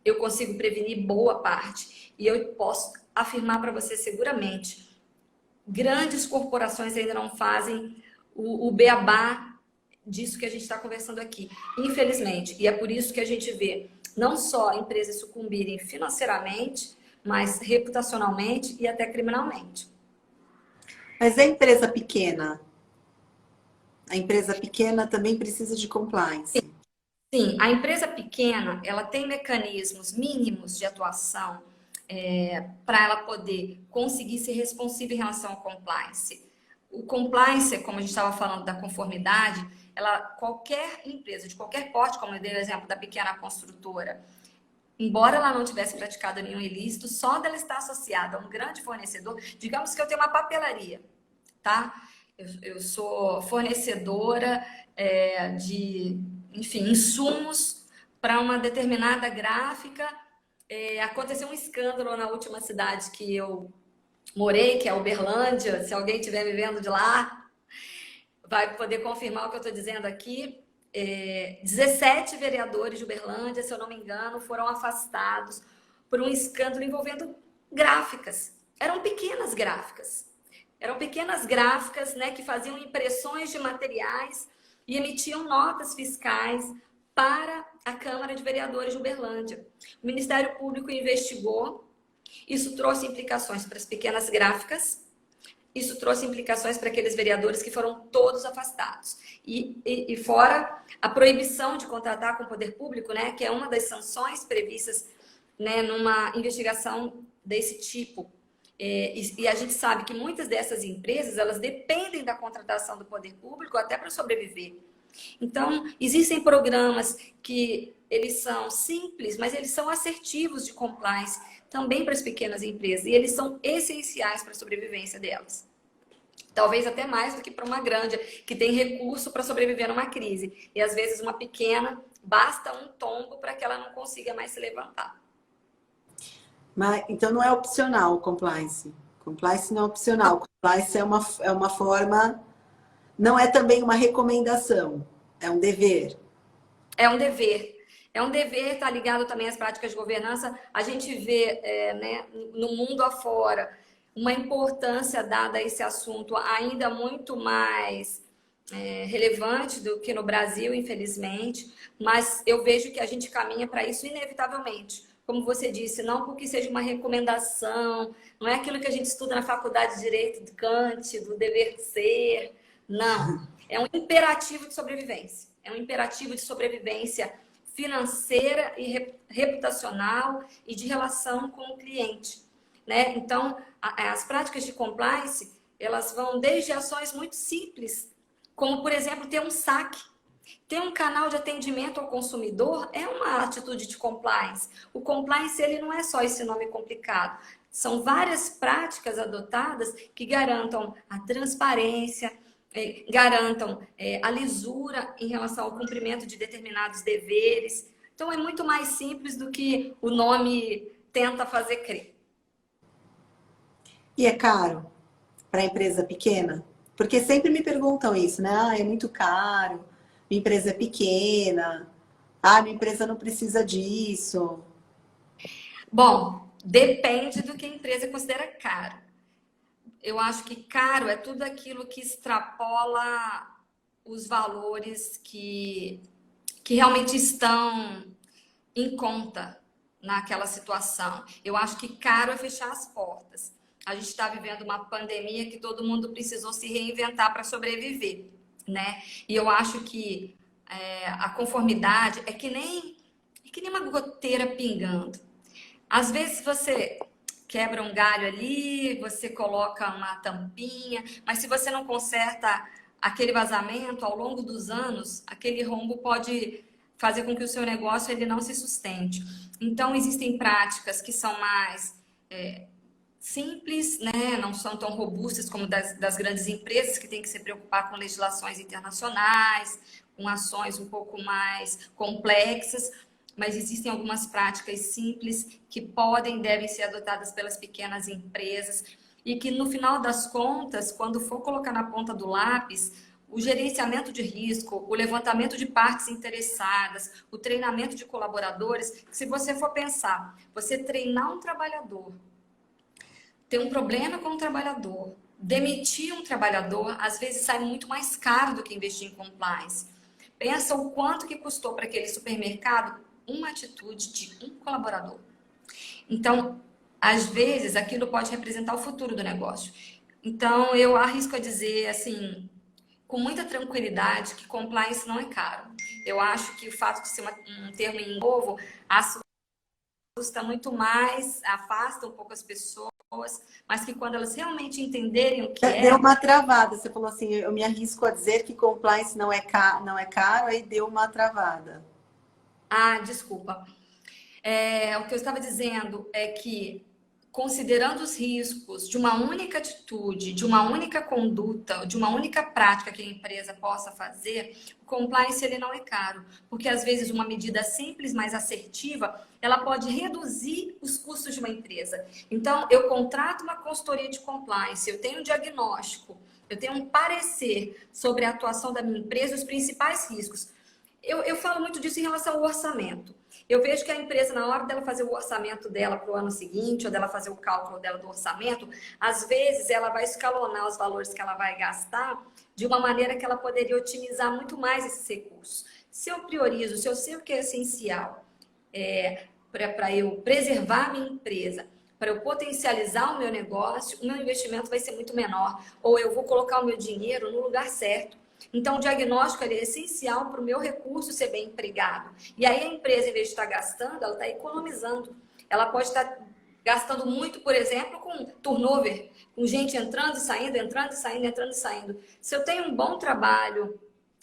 eu consigo prevenir boa parte. E eu posso afirmar para você seguramente, grandes corporações ainda não fazem o beabá disso que a gente está conversando aqui, infelizmente. E é por isso que a gente vê não só empresas sucumbirem financeiramente, mas reputacionalmente e até criminalmente. Mas é empresa pequena. A empresa pequena também precisa de compliance. Sim, a empresa pequena, ela tem mecanismos mínimos de atuação para ela poder conseguir ser responsiva em relação ao compliance. O compliance, como a gente estava falando da conformidade, qualquer empresa de qualquer porte, como eu dei o exemplo da pequena construtora, embora ela não tivesse praticado nenhum ilícito, só dela estar associada a um grande fornecedor, digamos que eu tenho uma papelaria, tá? Eu sou fornecedora de, enfim, insumos para uma determinada gráfica. Aconteceu um escândalo na última cidade que eu morei, que é Uberlândia. Se alguém estiver me vendo de lá, vai poder confirmar o que eu estou dizendo aqui. 17 vereadores de Uberlândia, se eu não me engano, foram afastados por um escândalo envolvendo gráficas. Eram pequenas gráficas. Eram pequenas gráficas, né, que faziam impressões de materiais e emitiam notas fiscais para a Câmara de Vereadores de Uberlândia. O Ministério Público investigou. Isso trouxe implicações para as pequenas gráficas. Isso trouxe implicações para aqueles vereadores que foram todos afastados. E fora a proibição de contratar com o poder público, né, que é uma das sanções previstas, né, numa investigação desse tipo. E a gente sabe que muitas dessas empresas, elas dependem da contratação do poder público até para sobreviver. Então, existem programas que eles são simples, mas eles são assertivos de compliance também para as pequenas empresas. E eles são essenciais para a sobrevivência delas. Talvez até mais do que para uma grande, que tem recurso para sobreviver numa crise. E às vezes uma pequena, basta um tombo para que ela não consiga mais se levantar. Mas, então não é opcional o compliance. Compliance não é opcional. Compliance é uma forma... Não é também uma recomendação, é um dever. É um dever. É um dever, está ligado também às práticas de governança. A gente vê né, no mundo afora uma importância dada a esse assunto ainda muito mais relevante do que no Brasil, infelizmente. Mas eu vejo que a gente caminha para isso inevitavelmente. Como você disse, não porque seja uma recomendação, não é aquilo que a gente estuda na faculdade de Direito de Kant, do dever ser. Não, é um imperativo de sobrevivência. É um imperativo de sobrevivência financeira e reputacional e de relação com o cliente, né? Então, as práticas de compliance, elas vão desde ações muito simples, como, por exemplo, ter um saque. Ter um canal de atendimento ao consumidor é uma atitude de compliance. O compliance, ele não é só esse nome complicado. São várias práticas adotadas que garantam a transparência, garantam a lisura em relação ao cumprimento de determinados deveres. Então, é muito mais simples do que o nome tenta fazer crer. E é caro para a empresa pequena? Porque sempre me perguntam isso, né? Ah, é muito caro, minha empresa é pequena, ah, minha empresa não precisa disso. Bom, depende do que a empresa considera caro. Eu acho que caro é tudo aquilo que extrapola os valores que realmente estão em conta naquela situação. Eu acho que caro é fechar as portas. A gente está vivendo uma pandemia que todo mundo precisou se reinventar para sobreviver, né? E eu acho que a conformidade é que nem uma goteira pingando. Às vezes você quebra um galho ali, você coloca uma tampinha, mas se você não conserta aquele vazamento ao longo dos anos, aquele rombo pode fazer com que o seu negócio ele não se sustente. Então, existem práticas que são mais simples, né? Não são tão robustas como das grandes empresas, que têm que se preocupar com legislações internacionais, com ações um pouco mais complexas. Mas existem algumas práticas simples que podem e devem ser adotadas pelas pequenas empresas e que, no final das contas, quando for colocar na ponta do lápis, o gerenciamento de risco, o levantamento de partes interessadas, o treinamento de colaboradores, se você for pensar, você treinar um trabalhador, ter um problema com um trabalhador, demitir um trabalhador, às vezes sai muito mais caro do que investir em compliance. Pensa o quanto que custou para aquele supermercado uma atitude de um colaborador. Então, às vezes, aquilo pode representar o futuro do negócio. Então, eu arrisco a dizer, assim, com muita tranquilidade, que compliance não é caro. Eu acho que o fato de ser um termo novo assusta muito mais, afasta um pouco as pessoas, mas que quando elas realmente entenderem o que Deu uma travada, você falou assim, eu me arrisco a dizer que compliance não é caro, aí deu uma travada. Ah, desculpa. O que eu estava dizendo é que, considerando os riscos de uma única atitude, de uma única conduta, de uma única prática que a empresa possa fazer, o compliance ele não é caro, porque às vezes uma medida simples, mais assertiva, ela pode reduzir os custos de uma empresa. Então, eu contrato uma consultoria de compliance, eu tenho um diagnóstico, eu tenho um parecer sobre a atuação da minha empresa, os principais riscos. Eu falo muito disso em relação ao orçamento. Eu vejo que a empresa, na hora dela fazer o orçamento dela para o ano seguinte, ou dela fazer o cálculo dela do orçamento, às vezes ela vai escalonar os valores que ela vai gastar de uma maneira que ela poderia otimizar muito mais esses recursos. Se eu priorizo, se eu sei o que é essencial para eu preservar a minha empresa, para eu potencializar o meu negócio, o meu investimento vai ser muito menor. Ou eu vou colocar o meu dinheiro no lugar certo. Então, o diagnóstico ele é essencial para o meu recurso ser bem empregado. E aí, a empresa, em vez de estar gastando, ela está economizando. Ela pode estar gastando muito, por exemplo, com turnover, com gente entrando e saindo, entrando e saindo, entrando e saindo. Se eu tenho um bom trabalho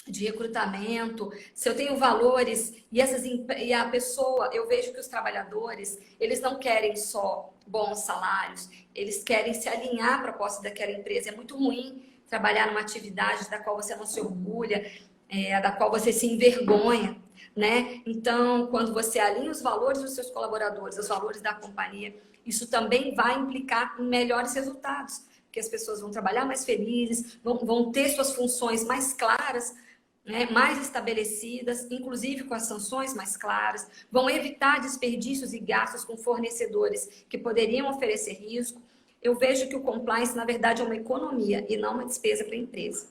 de recrutamento, se eu tenho valores e a pessoa, eu vejo que os trabalhadores, eles não querem só bons salários, eles querem se alinhar à proposta daquela empresa. É muito ruim trabalhar numa atividade da qual você não se orgulha, da qual você se envergonha, né? Então, quando você alinha os valores dos seus colaboradores, os valores da companhia, isso também vai implicar em melhores resultados, porque as pessoas vão trabalhar mais felizes, vão ter suas funções mais claras, né, mais estabelecidas, inclusive com as sanções mais claras, vão evitar desperdícios e gastos com fornecedores que poderiam oferecer risco. Eu vejo que o compliance, na verdade, é uma economia e não uma despesa para a empresa.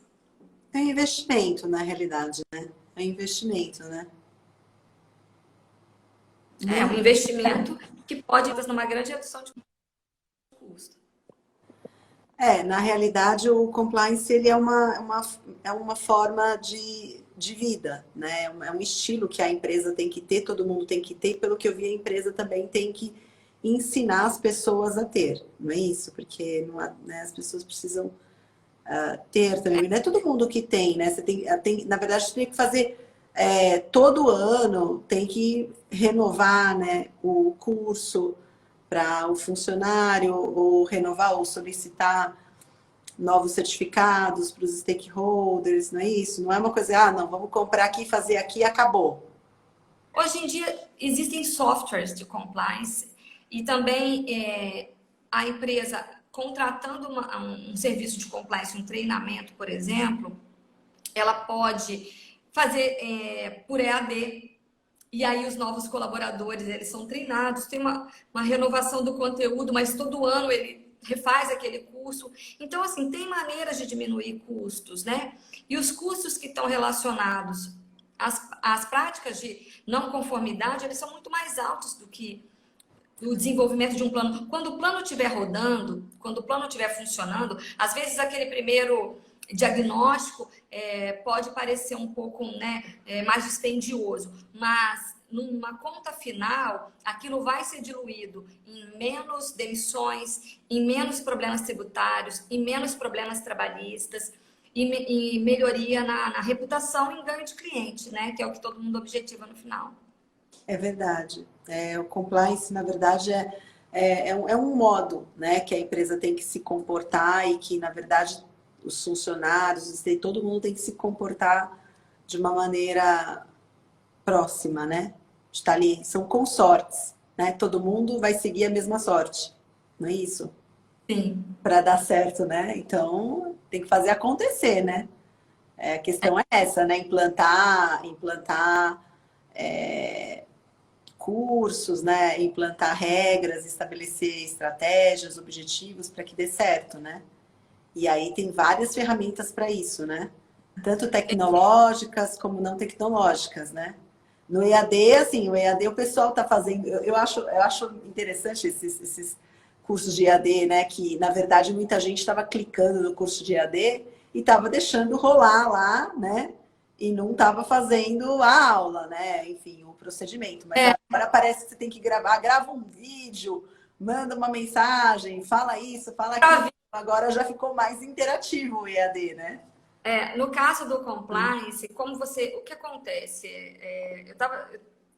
É investimento, na realidade, né? É investimento, né? É um investimento que pode ir numa grande redução de custo. Na realidade, o compliance ele é uma forma de vida, né? É um estilo que a empresa tem que ter, todo mundo tem que ter, e pelo que eu vi, a empresa também tem que ensinar as pessoas a ter, não é isso? Porque não há, né, as pessoas precisam ter também, não é todo mundo que tem, né? Você na verdade, você tem que fazer todo ano, tem que renovar, né, o curso para o funcionário, ou renovar ou solicitar novos certificados para os stakeholders, não é isso? Não é uma coisa, não, vamos comprar aqui, fazer aqui e acabou. Hoje em dia, existem softwares de compliance e também a empresa contratando um serviço de compliance, um treinamento, por exemplo, ela pode fazer por EAD. E aí os novos colaboradores, eles são treinados, tem uma renovação do conteúdo, mas todo ano ele refaz aquele curso. Então, assim, tem maneiras de diminuir custos, né? E os custos que estão relacionados às práticas de não conformidade, eles são muito mais altos do que o desenvolvimento de um plano. Quando o plano estiver rodando, quando o plano estiver funcionando, às vezes aquele primeiro diagnóstico pode parecer um pouco, né, mais dispendioso, mas numa conta final, aquilo vai ser diluído em menos demissões, em menos problemas tributários, em menos problemas trabalhistas e melhoria na reputação e em ganho de cliente, né, que é o que todo mundo objetiva no final. É verdade. O compliance, na verdade, é um modo, né, que a empresa tem que se comportar e que, na verdade, os funcionários, todo mundo tem que se comportar de uma maneira próxima, né? Está ali, são consortes, né? Todo mundo vai seguir a mesma sorte, não é isso? Sim. Para dar certo, né? Então, tem que fazer acontecer, né? A questão é essa, né? Implantar cursos, né? Implantar regras, estabelecer estratégias, objetivos para que dê certo, né? E aí tem várias ferramentas para isso, né? Tanto tecnológicas como não tecnológicas, né? No EAD, assim, o EAD o pessoal está fazendo... Eu acho interessante esses cursos de EAD, né? Que, na verdade, muita gente estava clicando no curso de EAD e estava deixando rolar lá, né? E não estava fazendo a aula, né? Enfim, o procedimento. Mas agora parece que você tem que gravar. Grava um vídeo, manda uma mensagem, fala isso, fala aquilo. Agora já ficou mais interativo o EAD, né? No caso do compliance, o que acontece?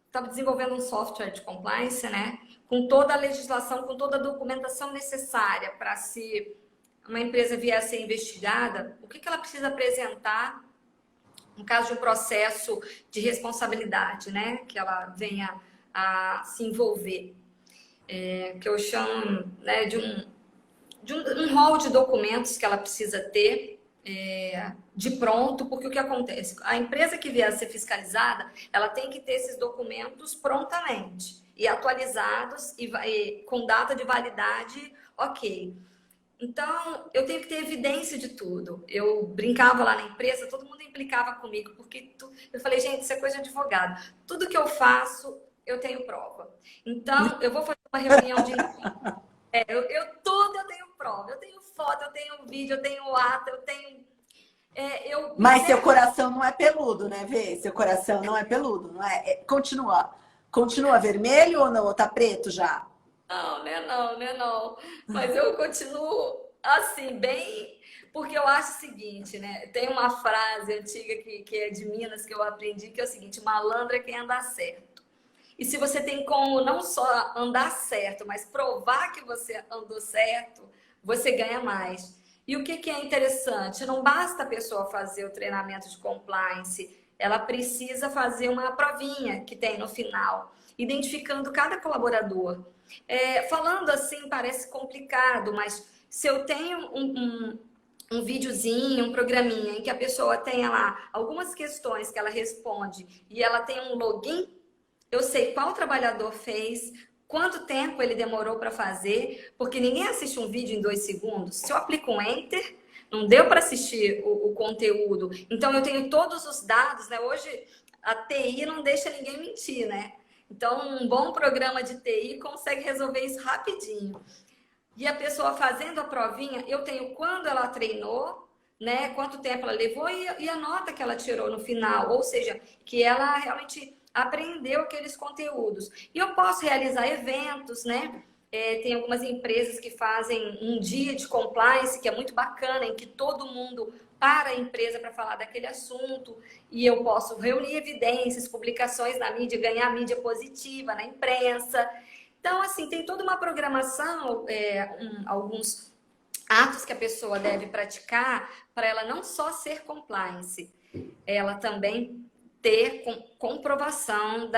estava desenvolvendo um software de compliance, né? Com toda a legislação, com toda a documentação necessária para se uma empresa vier a ser investigada, o que ela precisa apresentar no caso de um processo de responsabilidade, né? Que ela venha a se envolver. Que eu chamo, né, de um rol de documentos que ela precisa ter de pronto, porque o que acontece? A empresa que vier a ser fiscalizada, ela tem que ter esses documentos prontamente e atualizados e com data de validade, ok. Então, eu tenho que ter evidência de tudo. Eu brincava lá na empresa, todo mundo implicava comigo, porque eu falei, gente, isso é coisa de advogado. Tudo que eu faço, eu tenho prova. Então, eu vou fazer uma reunião de... tudo eu tenho prova. Eu tenho foto, eu tenho vídeo, eu tenho ato, eu tenho... Mas seu coração não é peludo, né, Vê? Seu coração não é peludo, não é? Continua vermelho ou não? Ou tá preto já? Não, não. Mas eu continuo assim, bem... Porque eu acho o seguinte, né? Tem uma frase antiga que é de Minas, que eu aprendi, que é o seguinte: malandro é quem anda certo. E se você tem como não só andar certo, mas provar que você andou certo, você ganha mais. E o que é interessante? Não basta a pessoa fazer o treinamento de compliance, ela precisa fazer uma provinha que tem no final, identificando cada colaborador. Falando assim parece complicado, mas se eu tenho um videozinho, um programinha em que a pessoa tenha lá algumas questões que ela responde e ela tem um login, eu sei qual trabalhador fez, quanto tempo ele demorou para fazer, porque ninguém assiste um vídeo em 2 segundos. Se eu aplico um Enter, não deu para assistir o conteúdo. Então, eu tenho todos os dados, né? Hoje, a TI não deixa ninguém mentir, né? Então, um bom programa de TI consegue resolver isso rapidinho. E a pessoa fazendo a provinha, eu tenho quando ela treinou, né? Quanto tempo ela levou e a nota que ela tirou no final. Ou seja, que ela realmente aprendeu aqueles conteúdos. E eu posso realizar eventos, né? Tem algumas empresas que fazem um dia de compliance, que é muito bacana, em que todo mundo para a empresa para falar daquele assunto, e eu posso reunir evidências, publicações na mídia, ganhar mídia positiva na imprensa. Então, assim, tem toda uma programação, alguns atos que a pessoa deve praticar para ela não só ser compliance, ela também ter comprovação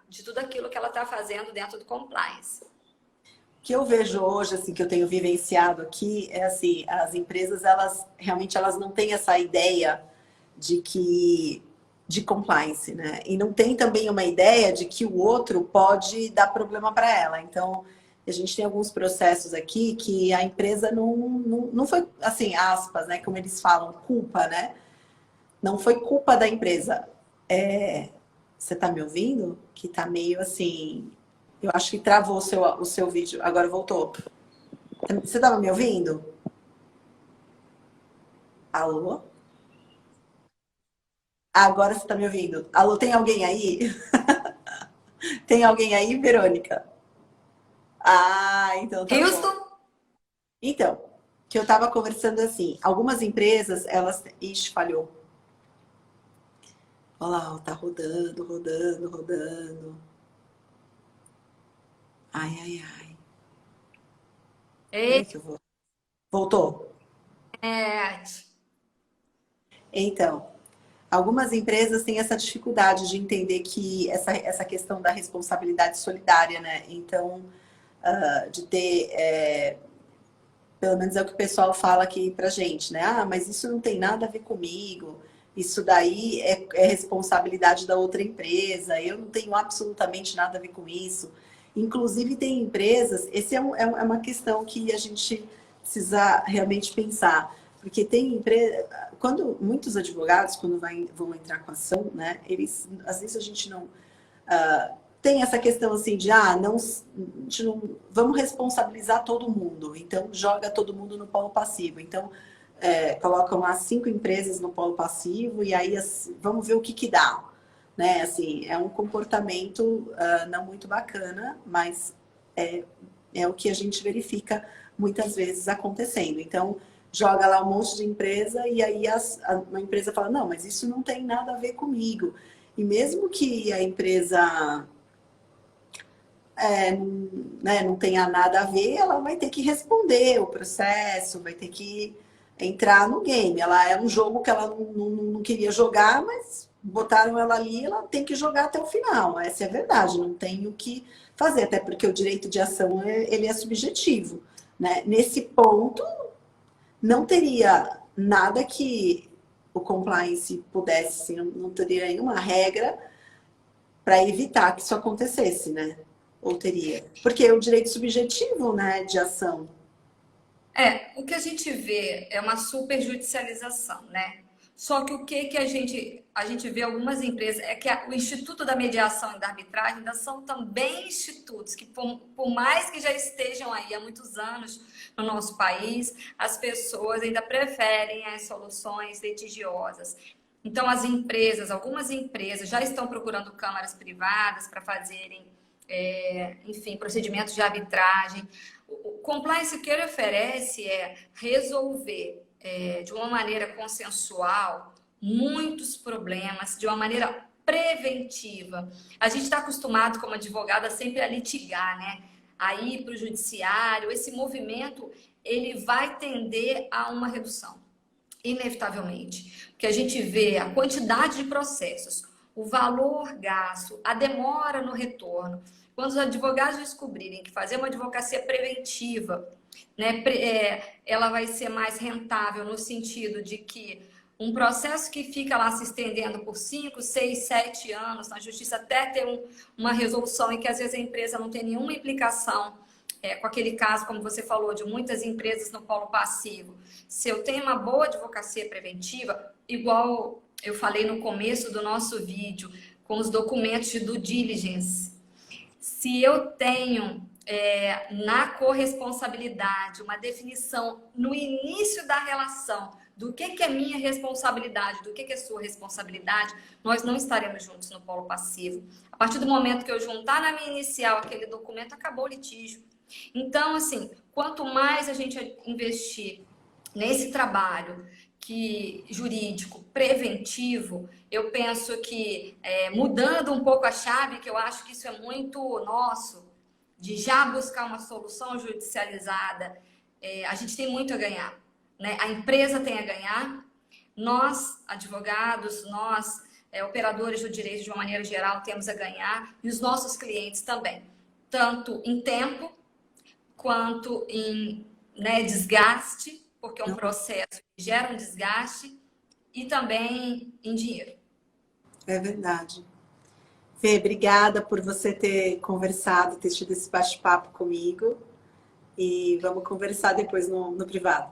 de tudo aquilo que ela está fazendo dentro do compliance. O que eu vejo hoje, assim, que eu tenho vivenciado aqui, é assim, as empresas, elas realmente não têm essa ideia de compliance, né? E não tem também uma ideia de que o outro pode dar problema para ela. Então, a gente tem alguns processos aqui que a empresa não foi, assim, aspas, né? Como eles falam, culpa, né? Não foi culpa da empresa. Você tá me ouvindo? Que tá meio assim... Eu acho que travou o seu vídeo. Agora voltou. Você tava me ouvindo? Alô? Agora você tá me ouvindo. Alô, tem alguém aí? Tem alguém aí, Verônica? Ah, então tá bom. Houston? Então, que eu tava conversando assim. Algumas empresas, elas... Ixi, falhou. Olha lá, ó, tá rodando. Ai. Peraí que eu vou... Voltou? Então, algumas empresas têm essa dificuldade de entender que essa questão da responsabilidade solidária, né? Então, de ter... pelo menos é o que o pessoal fala aqui pra gente, né? Ah, mas isso não tem nada a ver comigo. Isso daí é responsabilidade da outra empresa. Eu não tenho absolutamente nada a ver com isso. Inclusive, tem empresas... Essa é uma questão que a gente precisa realmente pensar. Porque tem empresa... Quando muitos advogados, quando vão entrar com ação, né? Eles... Às vezes a gente não... tem essa questão assim de... vamos responsabilizar todo mundo. Então, joga todo mundo no polo passivo. Então, colocam lá 5 empresas no polo passivo e aí vamos ver o que dá. Né? Assim, é um comportamento não muito bacana, mas é o que a gente verifica muitas vezes acontecendo. Então, joga lá um monte de empresa e aí uma empresa fala, não, mas isso não tem nada a ver comigo. E mesmo que a empresa né, não tenha nada a ver, ela vai ter que responder o processo, vai ter que entrar no game. Ela é um jogo que ela não queria jogar, mas botaram ela ali, ela tem que jogar até o final. Essa é a verdade, não tem o que fazer, até porque o direito de ação ele é subjetivo, né? Nesse ponto, não teria nada que o compliance pudesse, assim, não teria nenhuma regra para evitar que isso acontecesse, né? Ou teria? Porque é o direito subjetivo, né, de ação. O que a gente vê é uma superjudicialização, né? Só que o que a gente vê algumas empresas é que o Instituto da Mediação e da Arbitragem ainda são também institutos que, por mais que já estejam aí há muitos anos no nosso país, as pessoas ainda preferem as soluções litigiosas. Então, as empresas, algumas empresas já estão procurando câmaras privadas para fazerem, enfim, procedimentos de arbitragem. O compliance, o que ele oferece é resolver de uma maneira consensual muitos problemas, de uma maneira preventiva. A gente está acostumado, como advogada, sempre a litigar, né? A ir para o judiciário. Esse movimento, ele vai tender a uma redução, inevitavelmente. Porque a gente vê a quantidade de processos, o valor gasto, a demora no retorno. Quando os advogados descobrirem que fazer uma advocacia preventiva, né, ela vai ser mais rentável no sentido de que um processo que fica lá se estendendo por 5, 6, 7 anos na justiça até ter uma resolução e que às vezes a empresa não tem nenhuma implicação com aquele caso, como você falou, de muitas empresas no polo passivo. Se eu tenho uma boa advocacia preventiva, igual eu falei no começo do nosso vídeo, com os documentos de due diligence, se eu tenho na corresponsabilidade uma definição no início da relação do que é minha responsabilidade, do que é sua responsabilidade, nós não estaremos juntos no polo passivo. A partir do momento que eu juntar na minha inicial aquele documento, acabou o litígio. Então, assim, quanto mais a gente investir nesse trabalho jurídico preventivo, eu penso que mudando um pouco a chave, que eu acho que isso é muito nosso, de já buscar uma solução judicializada, a gente tem muito a ganhar, né? A empresa tem a ganhar, nós, advogados, nós, operadores do direito de uma maneira geral, temos a ganhar, e os nossos clientes também, tanto em tempo, quanto em desgaste, porque é um processo que gera um desgaste, e também em dinheiro. É verdade. Fê, obrigada por você ter conversado, ter tido esse bate-papo comigo. E vamos conversar depois no privado.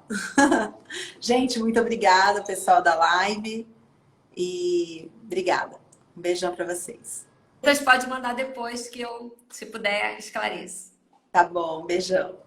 Gente, muito obrigada, pessoal da live. E obrigada. Um beijão para vocês. Vocês podem mandar depois que eu, se puder, esclareço. Tá bom, beijão.